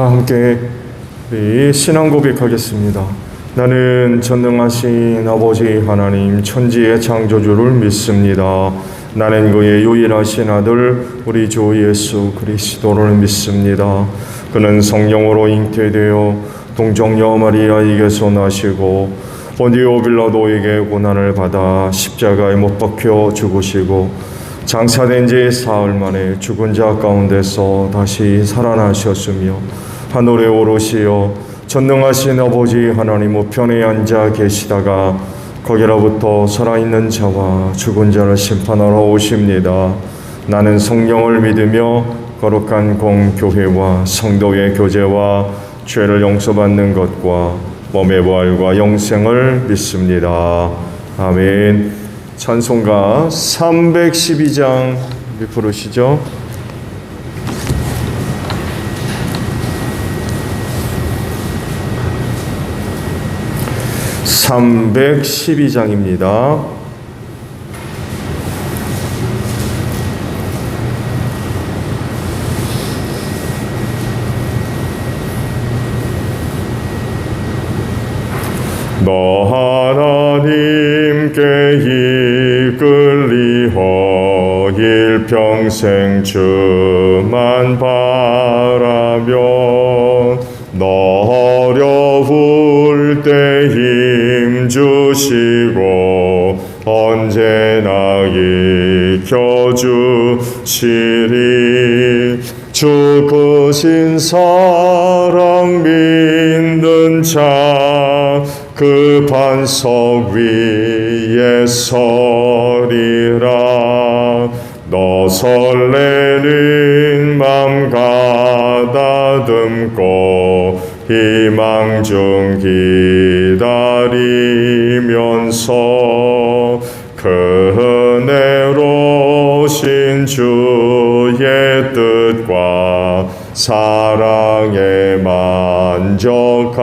다 함께 우리 신앙 고백하겠습니다. 나는 전능하신 아버지 하나님 천지의 창조주를 믿습니다. 나는 그의 유일하신 아들 우리 주 예수 그리스도를 믿습니다. 그는 성령으로 잉태되어 동정녀 마리아에게서 나시고 본디오 빌라도에게 고난을 받아 십자가에 못 박혀 죽으시고 장사된 지 사흘 만에 죽은 자 가운데서 다시 살아나셨으며 하늘에 오르시어 전능하신 아버지 하나님 우편에 앉아 계시다가 거기로부터 살아있는 자와 죽은 자를 심판하러 오십니다. 나는 성령을 믿으며 거룩한 공교회와 성도의 교제와 죄를 용서받는 것과 몸의 부활과 영생을 믿습니다. 아멘. 찬송가 312장 부르시죠. 312장입니다. 너 하나님께 이끌리어 일평생 주만 바라며 너 어려울 때 힘주시고 언제나 이켜주시리. 주 크신 사랑 믿는 자 그 반석 위에 서리라. 너 설레는 맘 가다듬고 희망 중 기다리면서 그 은혜로신 주의 뜻과 사랑에 만족하여라.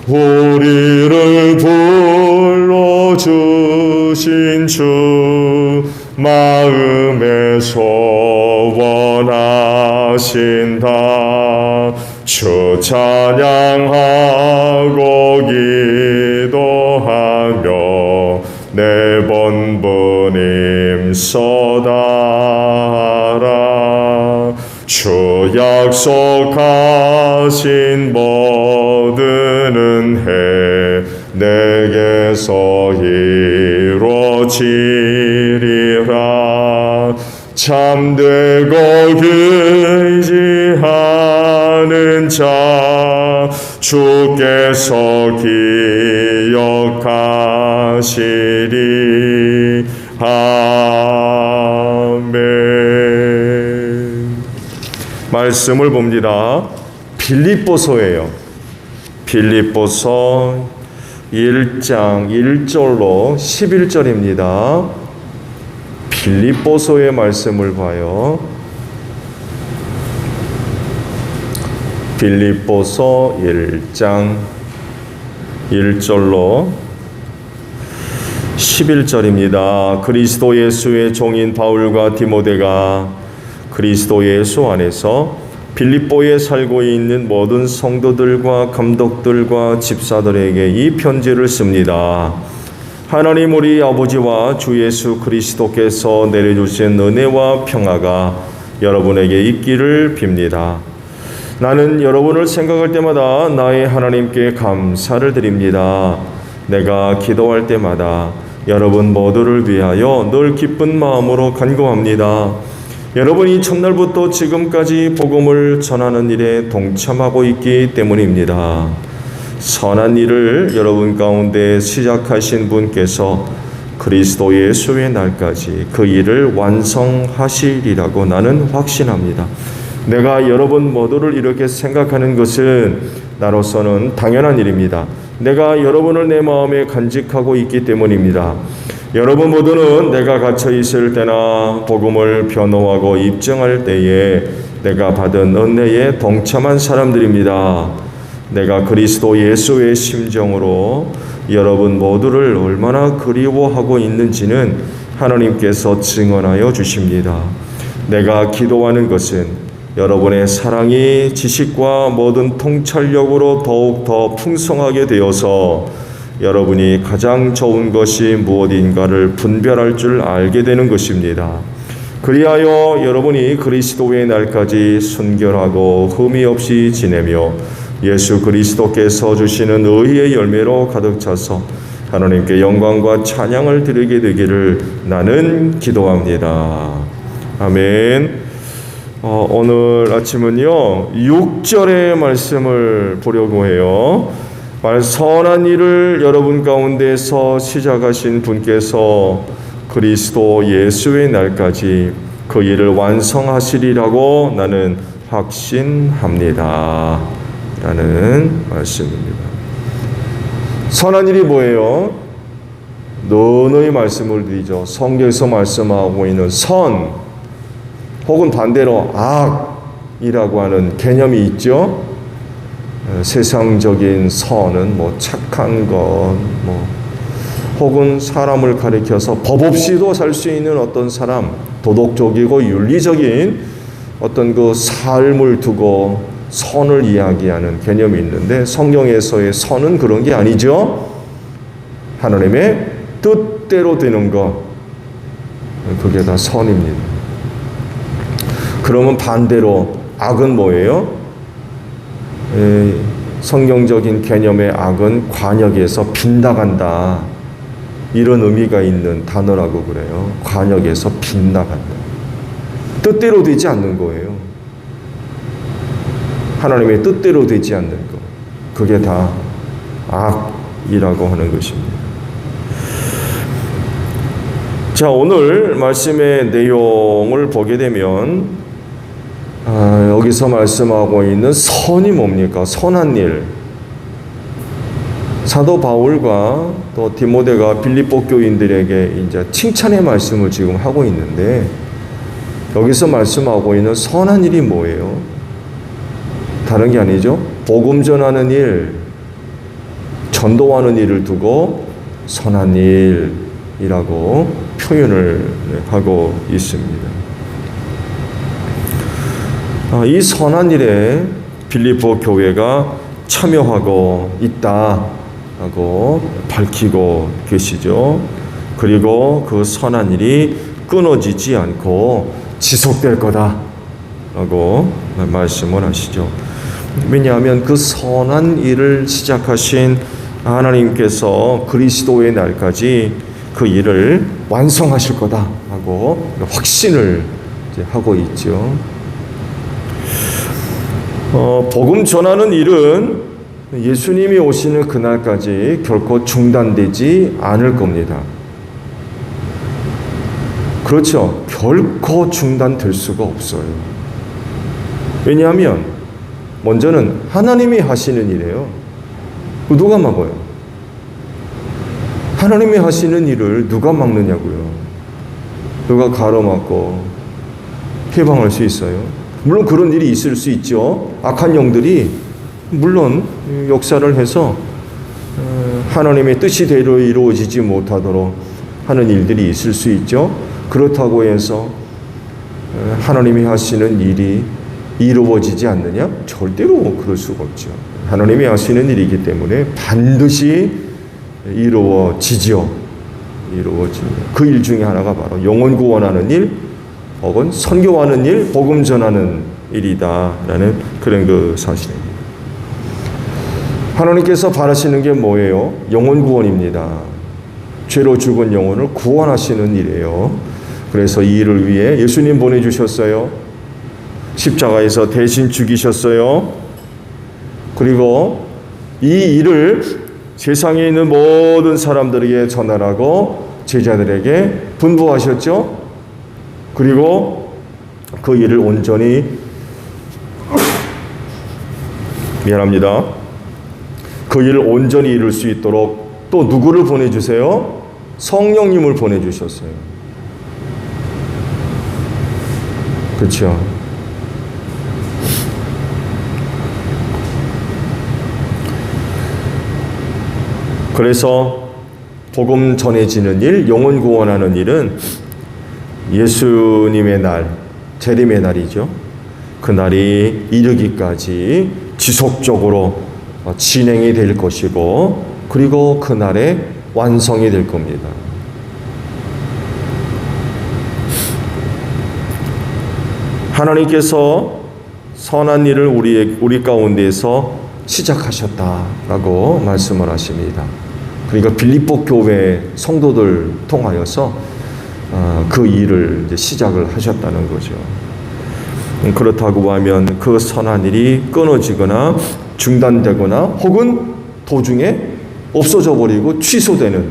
우리를 불러주신 주 마음에 소원하신다. 주 찬양하고 기도하며 내 본분 힘써다하라. 주 약속하신 모든 은혜 내게서 이루어지리라. 참되고 의지하는 자 주께서 기억하시리. 아멘. 말씀을 봅니다. 빌립보서예요. 빌립보서 1장 1절로 11절입니다. 빌립보서의 말씀을 봐요. 빌립보서 1장 1절로 11절입니다. 그리스도 예수의 종인 바울과 디모데가 그리스도 예수 안에서 빌립보에 살고 있는 모든 성도들과 감독들과 집사들에게 이 편지를 씁니다. 하나님 우리 아버지와 주 예수 그리스도께서 내려주신 은혜와 평화가 여러분에게 있기를 빕니다. 나는 여러분을 생각할 때마다 나의 하나님께 감사를 드립니다. 내가 기도할 때마다 여러분 모두를 위하여 늘 기쁜 마음으로 간구합니다. 여러분이 첫날부터 지금까지 복음을 전하는 일에 동참하고 있기 때문입니다. 선한 일을 여러분 가운데 시작하신 분께서 그리스도 예수의 날까지 그 일을 완성하시리라고 나는 확신합니다. 내가 여러분 모두를 이렇게 생각하는 것은 나로서는 당연한 일입니다. 내가 여러분을 내 마음에 간직하고 있기 때문입니다. 여러분 모두는 내가 갇혀 있을 때나 복음을 변호하고 입증할 때에 내가 받은 은혜에 동참한 사람들입니다. 내가 그리스도 예수의 심정으로 여러분 모두를 얼마나 그리워하고 있는지는 하나님께서 증언하여 주십니다. 내가 기도하는 것은 여러분의 사랑이 지식과 모든 통찰력으로 더욱 더 풍성하게 되어서 여러분이 가장 좋은 것이 무엇인가를 분별할 줄 알게 되는 것입니다. 그리하여 여러분이 그리스도의 날까지 순결하고 흠이 없이 지내며 예수 그리스도께서 주시는 의의 열매로 가득 차서 하나님께 영광과 찬양을 드리게 되기를 나는 기도합니다. 아멘. 오늘 아침은요 6절의 말씀을 보려고 해요. 선한 일을 여러분 가운데서 시작하신 분께서 그리스도 예수의 날까지 그 일을 완성하시리라고 나는 확신합니다 라는 말씀입니다. 선한 일이 뭐예요? 너의 말씀을 드리죠. 성경에서 말씀하고 있는 선 혹은 반대로 악이라고 하는 개념이 있죠. 세상적인 선은 뭐 착한 것, 혹은 사람을 가리켜서 법 없이도 살 수 있는 어떤 사람, 도덕적이고 윤리적인 어떤 그 삶을 두고 선을 이야기하는 개념이 있는데 성경에서의 선은 그런 게 아니죠. 하나님의 뜻대로 되는 것, 그게 다 선입니다. 그러면 반대로 악은 뭐예요? 성경적인 개념의 악은 관역에서 빗나간다, 이런 의미가 있는 단어라고 그래요. 관역에서 빗나간다. 뜻대로 되지 않는 거예요. 하나님의 뜻대로 되지 않는 것, 그게 다 악이라고 하는 것입니다. 자, 오늘 말씀의 내용을 보게 되면 여기서 말씀하고 있는 선이 뭡니까? 선한 일. 사도 바울과 또 디모데가 빌립보 교인들에게 이제 칭찬의 말씀을 지금 하고 있는데, 여기서 말씀하고 있는 선한 일이 뭐예요? 다른 게 아니죠. 복음 전하는 일, 전도하는 일을 두고 선한 일이라고 표현을 하고 있습니다. 이 선한 일에 빌립보 교회가 참여하고 있다라고 밝히고 계시죠. 그리고 그 선한 일이 끊어지지 않고 지속될 거다라고 말씀을 하시죠. 왜냐하면 그 선한 일을 시작하신 하나님께서 그리스도의 날까지 그 일을 완성하실 거다라고 확신을 하고 있죠. 복음 전하는 일은 예수님이 오시는 그날까지 결코 중단되지 않을 겁니다. 그렇죠. 결코 중단될 수가 없어요. 왜냐하면 먼저는 하나님이 하시는 일이에요. 누가 막아요? 하나님이 하시는 일을 누가 막느냐고요. 누가 가로막고 해방할 수 있어요? 물론 그런 일이 있을 수 있죠. 악한 영들이 물론 역사를 해서 하나님의 뜻이 대로 이루어지지 못하도록 하는 일들이 있을 수 있죠. 그렇다고 해서 하나님이 하시는 일이 이루어지지 않느냐? 절대로 그럴 수가 없죠. 하나님이 하시는 일이기 때문에 반드시 이루어지죠. 이루어집니다. 그 일 중에 하나가 바로 영혼 구원하는 일, 혹은 선교하는 일, 복음 전하는 일이다라는 그런 그 사실입니다. 하나님께서 바라시는 게 뭐예요? 영혼 구원입니다. 죄로 죽은 영혼을 구원하시는 일이에요. 그래서 이 일을 위해 예수님 보내주셨어요. 십자가에서 대신 죽이셨어요. 그리고 이 일을 세상에 있는 모든 사람들에게 전하라고 제자들에게 분부하셨죠. 그리고 그 일을 온전히 그 일을 온전히 이룰 수 있도록 또 누구를 보내주세요? 성령님을 보내주셨어요. 그렇죠? 그래서 복음 전해지는 일, 영혼 구원하는 일은 예수님의 날, 재림의 날이죠. 그날이 이르기까지 지속적으로 진행이 될 것이고, 그리고 그날에 완성이 될 겁니다. 하나님께서 선한 일을 우리 가운데에서 시작하셨다라고 말씀을 하십니다. 그러니까 빌립보 교회 성도들 통하여서 그 일을 이제 시작을 하셨다는 거죠. 그렇다고 하면 그 선한 일이 끊어지거나 중단되거나 혹은 도중에 없어져 버리고 취소되는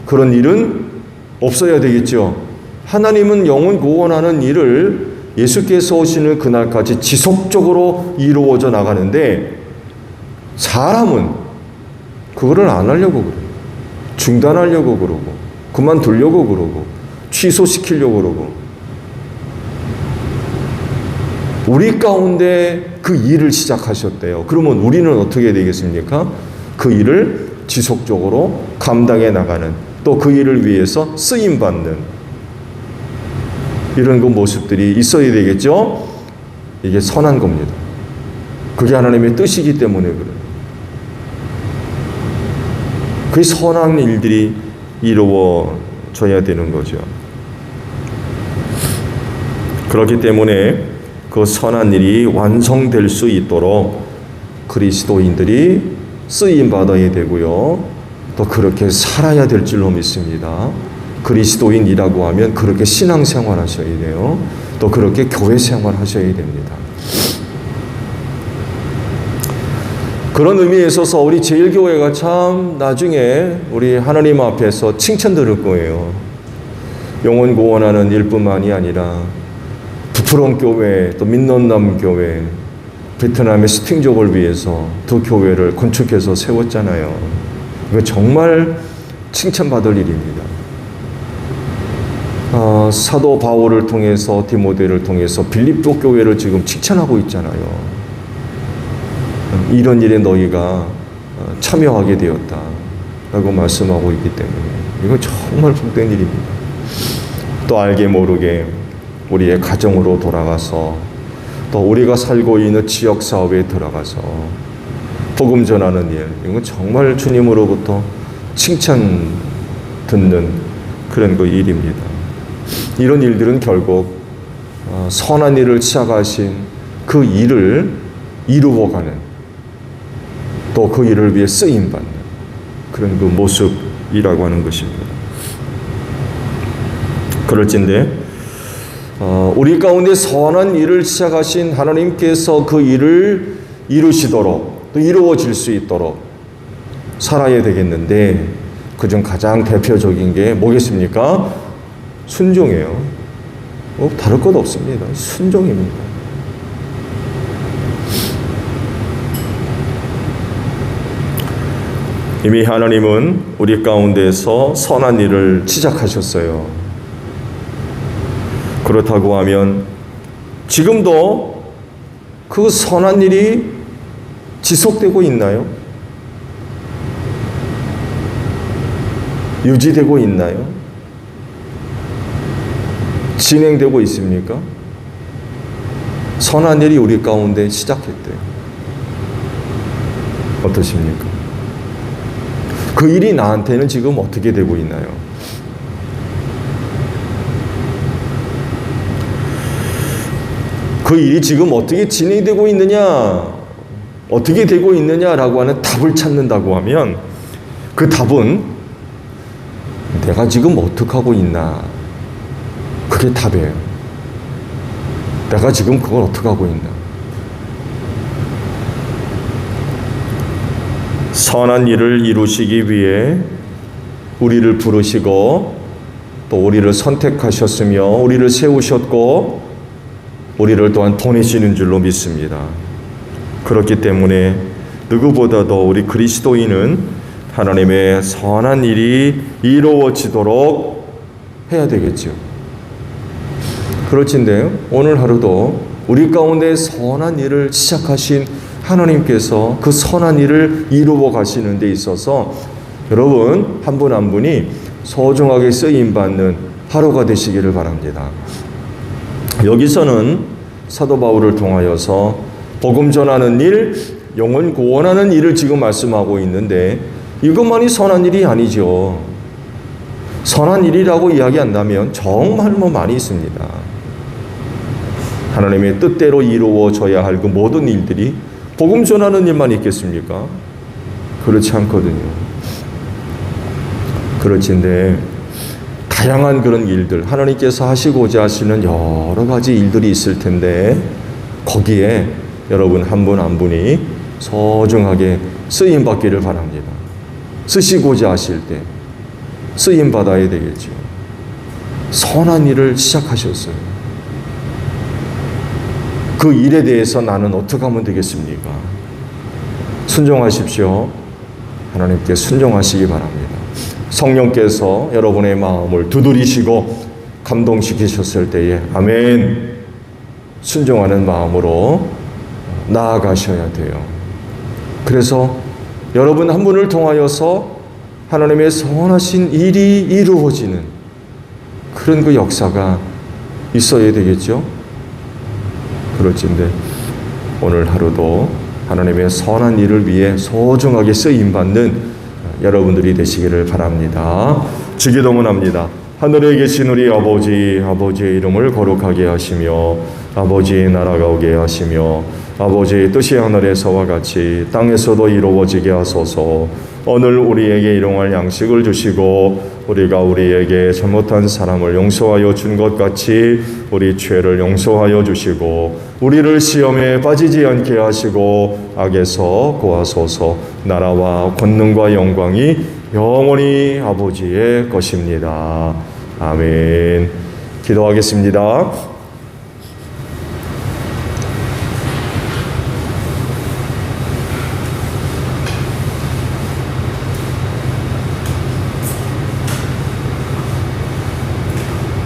그런 일은 없어야 되겠죠. 하나님은 영혼 구원하는 일을 예수께서 오시는 그날까지 지속적으로 이루어져 나가는데, 사람은 그거를 안 하려고 그래요. 중단하려고 그러고, 그만두려고 그러고, 취소시키려고 그러고. 우리 가운데 그 일을 시작하셨대요. 그러면 우리는 어떻게 되겠습니까? 그 일을 지속적으로 감당해 나가는, 또 그 일을 위해서 쓰임받는 이런 그 모습들이 있어야 되겠죠? 이게 선한 겁니다. 그게 하나님의 뜻이기 때문에 그래요. 그 선한 일들이 이루어져야 되는 거죠. 그렇기 때문에 그 선한 일이 완성될 수 있도록 그리스도인들이 쓰임받아야 되고요. 또 그렇게 살아야 될 줄로 믿습니다. 그리스도인이라고 하면 그렇게 신앙생활 하셔야 돼요. 또 그렇게 교회 생활 하셔야 됩니다. 그런 의미에 있어서 우리 제일교회가 참 나중에 우리 하나님 앞에서 칭찬 들을 거예요. 영혼 구원하는 일뿐만이 아니라 부풀은 교회, 또 민넌남 교회, 베트남의 스팅족을 위해서 두 교회를 건축해서 세웠잖아요. 이거 정말 칭찬받을 일입니다. 사도 바울을 통해서, 디모데를 통해서 빌립보 교회를 지금 칭찬하고 있잖아요. 이런 일에 너희가 참여하게 되었다 라고 말씀하고 있기 때문에 이건 정말 복된 일입니다. 또 알게 모르게 우리의 가정으로 돌아가서, 또 우리가 살고 있는 지역사업에 들어가서 복음 전하는 일, 이건 정말 주님으로부터 칭찬 듣는 그런 그 일입니다. 이런 일들은 결국 선한 일을 시작하신 그 일을 이루어가는, 또 그 일을 위해 쓰임받는 그런 그 모습이라고 하는 것입니다. 그럴진데 우리 가운데 선한 일을 시작하신 하나님께서 그 일을 이루시도록, 또 이루어질 수 있도록 살아야 되겠는데, 그중 가장 대표적인 게 뭐겠습니까? 순종이에요. 다를 것 없습니다. 순종입니다. 이미 하나님은 우리 가운데서 선한 일을 시작하셨어요. 그렇다고 하면 지금도 그 선한 일이 지속되고 있나요? 유지되고 있나요? 진행되고 있습니까? 선한 일이 우리 가운데 시작했대요. 어떠십니까? 그 일이 나한테는 지금 어떻게 되고 있나요? 그 일이 지금 어떻게 진행되고 있느냐, 어떻게 되고 있느냐라고 하는 답을 찾는다고 하면, 그 답은 내가 지금 어떻게 하고 있나, 그게 답이에요. 내가 지금 그걸 어떻게 하고 있나. 선한 일을 이루시기 위해 우리를 부르시고, 또 우리를 선택하셨으며 우리를 세우셨고 우리를 또한 보내시는 줄로 믿습니다. 그렇기 때문에 누구보다도 우리 그리스도인은 하나님의 선한 일이 이루어지도록 해야 되겠죠. 그렇진데요, 오늘 하루도 우리 가운데 선한 일을 시작하신 하나님께서 그 선한 일을 이루어 가시는 데 있어서 여러분 한 분 한 분이 소중하게 쓰임받는 하루가 되시기를 바랍니다. 여기서는 사도 바울을 통하여서 복음 전하는 일, 영혼 구원하는 일을 지금 말씀하고 있는데 이것만이 선한 일이 아니죠. 선한 일이라고 이야기한다면 정말 많이 있습니다. 하나님의 뜻대로 이루어져야 할 그 모든 일들이 복음 전하는 일만 있겠습니까? 그렇지 않거든요. 그렇지인데 다양한 그런 일들, 하나님께서 하시고자 하시는 여러 가지 일들이 있을 텐데 거기에 여러분 한 분 한 분이 소중하게 쓰임 받기를 바랍니다. 쓰시고자 하실 때 쓰임 받아야 되겠죠. 선한 일을 시작하셨어요. 그 일에 대해서 나는 어떻게 하면 되겠습니까? 순종하십시오. 하나님께 순종하시기 바랍니다. 성령께서 여러분의 마음을 두드리시고 감동시키셨을 때에 아멘 순종하는 마음으로 나아가셔야 돼요. 그래서 여러분 한 분을 통하여서 하나님의 선하신 일이 이루어지는 그런 그 역사가 있어야 되겠죠. 그렇지인데 오늘 하루도 하나님의 선한 일을 위해 소중하게 쓰임받는 여러분들이 되시기를 바랍니다. 주기도문합니다. 하늘에 계신 우리 아버지, 아버지의 이름을 거룩하게 하시며 아버지의 나라가 오게 하시며 아버지의 뜻이 하늘에서와 같이 땅에서도 이루어지게 하소서. 오늘 우리에게 일용할 양식을 주시고 우리가 우리에게 잘못한 사람을 용서하여 준 것 같이 우리 죄를 용서하여 주시고 우리를 시험에 빠지지 않게 하시고 악에서 구하소서. 나라와 권능과 영광이 영원히 아버지의 것입니다. 아멘. 기도하겠습니다.